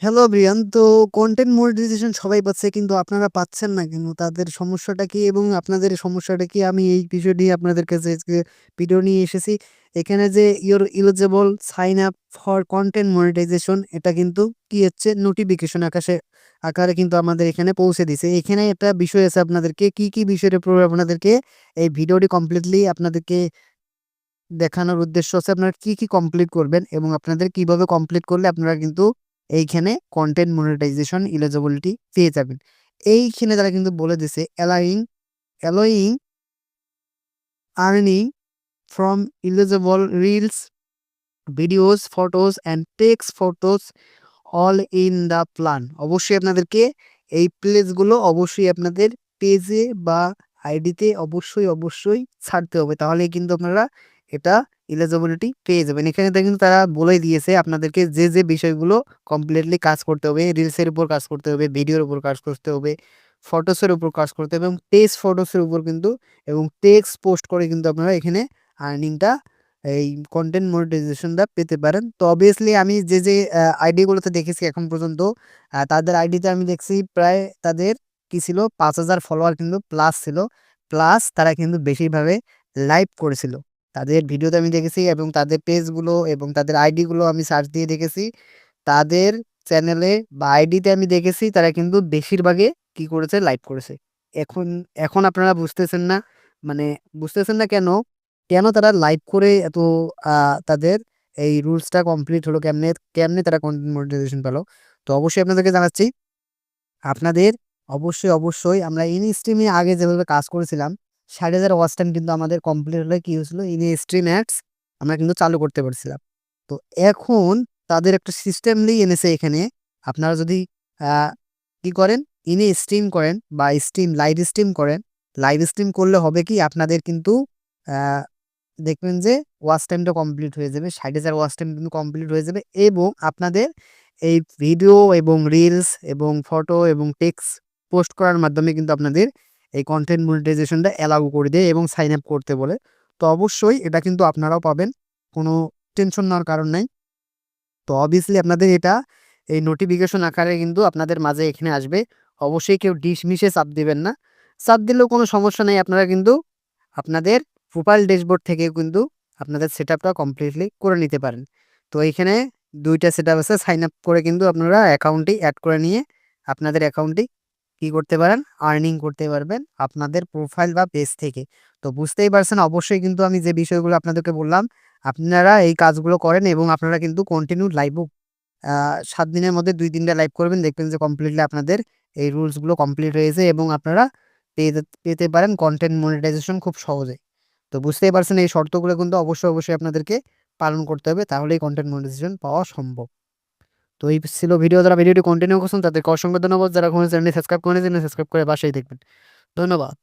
Hello Brian, তো content monetization সবাই পাচ্ছে কিন্তু আপনারা পাচ্ছেন না কেন? তাদের সমস্যাটা কি এবং আপনাদের সমস্যাটা কি? আমি এই বিষয় নিয়ে আপনাদের কাছে আজকে ভিডিও নিয়ে এসেছি। এখানে যে your eligible sign up for content monetisation এটা কিন্তু কি হচ্ছে নোটিফিকেশন আকারে কিন্তু আমাদের এখানে পৌঁছে দিছে। এখানে একটা বিষয় আছে আপনাদেরকে কি বিষয়ের উপর আপনাদেরকে এই ভিডিওটি কমপ্লিটলি আপনাদেরকে দেখানোর উদ্দেশ্য হচ্ছে আপনারা কি কমপ্লিট করবেন এবং আপনাদের কিভাবে কমপ্লিট করলে আপনারা কিন্তু এইখানে কন্টেন্ট মনিটাইজেশন এলিজিবিলিটি পেয়ে যাবেন। এইখানে তারা কিন্তু বলে দিছে allowing earning from eligible reels, videos, photos and text photos all in the plan. অবশ্যই আপনাদেরকে এই প্লেসগুলো অবশ্যই আপনাদের পেজে বা আইডিতে অবশ্যই ছাড়তে হবে। তাহলেই কিন্তু আপনারা এটা এলিজিবিলিটি পেয়ে যাবেন। এখানে কিন্তু তারা বলে দিয়েছে আপনাদেরকে যে বিষয়গুলো কমপ্লিটলি কাজ করতে হবে। রিলসের উপর কাজ করতে হবে, ভিডিওর উপর কাজ করতে হবে, ফটোসের উপর কাজ করতে হবে এবং টেক্সট ফটোসের উপর কিন্তু এবং টেক্সট পোস্ট করে কিন্তু আপনারা এখানে আর্নিংটা এই কন্টেন্ট মনিটাইজেশনটা পেতে পারেন। তো অবভিয়াসলি আমি যে আইডিগুলোতে দেখেছি এখন পর্যন্ত তাদের আইডিতে আমি দেখছি প্রায় তাদের কি ছিল ৫,০০০ ফলোয়ার কিন্তু প্লাস ছিল। প্লাস তারা কিন্তু বেশিরভাবে লাইভ করেছিল। তাদের ভিডিওতে আমি দেখেছি এবং তাদের পেজগুলো এবং তাদের আইডিগুলো আমি সার্চ দিয়ে দেখেছি। তাদের চ্যানেলে বা আইডিতে আমি দেখেছি তারা কিন্তু বেশিরভাগে কি করেছে লাইভ করেছে। এখন এখন আপনারা বুঝতেছেন না, মানে বুঝতেছেন না কেন? কেন তারা লাইভ করে এত তাদের এই রুলসটা কমপ্লিট হলো কেমনে তারা কন্টেন্ট মনিটাইজেশন পেল? তো অবশ্যই আপনাদেরকে জানাচ্ছি, আপনাদের অবশ্যই আমরা ইনস্ট্রিমে আগে যেভাবে কাজ করেছিলাম ৬০,০০০ ওয়াচ টাইম কিন্তু আমাদের কমপ্লিট হলে কি হয়েছিল ইনস্ট্রিম অ্যাডস আমরা কিন্তু চালু করতে পারছিলাম। তো এখন তাদের একটা সিস্টেমলি এনেছে এখানে। আপনারা যদি কি করেন স্ট্রিম করেন বা লাইভ স্ট্রিম করলে হবে কি আপনাদের কিন্তু দেখবেন যে ওয়াচ টাইমটা কমপ্লিট হয়ে যাবে। ৬০,০০০ ওয়াচ টাইম কিন্তু কমপ্লিট হয়ে যাবে এবং আপনাদের এই ভিডিও এবং রিলস এবং ফটো এবং টেক্সট পোস্ট করার মাধ্যমে কিন্তু আপনাদের এই কন্টেন্ট মনিটাইজেশনটা অ্যালাউ করে দেয় এবং সাইন আপ করতে বলে। তো অবশ্যই এটা কিন্তু আপনারাও পাবেন। কোনো টেনশন নেওয়ার কারণ নাই। তো অবভিয়াসলি আপনাদের এটা এই নোটিফিকেশন আকারে কিন্তু আপনাদের মাঝে এখানে আসবে। অবশ্যই কেউ ডিসমিসে চাপ দিবেন না। চাপ দিলেও কোনো সমস্যা নেই। আপনারা কিন্তু আপনাদের প্রোফাইল ড্যাশবোর্ড থেকেও কিন্তু আপনাদের সেটআপটা কমপ্লিটলি করে নিতে পারেন। তো এইখানে ২ টা সেটআপ আছে। সাইন আপ করে কিন্তু আপনারা অ্যাকাউন্টটি এড করে নিয়ে আপনাদের অ্যাকাউন্টটি কি করতে পারেন? আর্নিং করতে পারবেন আপনাদের প্রোফাইল বা পেজ থেকে। তো বুঝতেই পারছেন অবশ্যই কিন্তু আমি যে বিষয়গুলো আপনাদেরকে বললাম, আপনারা এই কাজগুলো করেন এবং আপনারা কিন্তু কন্টিনিউ লাইভও ৭ দিনের মধ্যে ২-৩ টা লাইভ করবেন। দেখবেন যে কমপ্লিটলি আপনাদের এই রুলসগুলো কমপ্লিট হয়েছে এবং আপনারা পেতে পারেন কন্টেন্ট মনিটাইজেশন খুব সহজেই। তো বুঝতেই পারছেন এই শর্তগুলো কিন্তু অবশ্যই আপনাদেরকে পালন করতে হবে। তাহলেই কন্টেন্ট মনিটাইজেশন পাওয়া সম্ভব। তো এই ছিল ভিডিও, যারা ভিডিওটি কন্টিনিউ করছেন তাদেরকে অসংখ্য ধন্যবাদ। যারা এখনো চ্যানেলটি সাবস্ক্রাইব করেনি চ্যানেল সাবস্ক্রাইব করে পাশেই দেখবেন। ধন্যবাদ।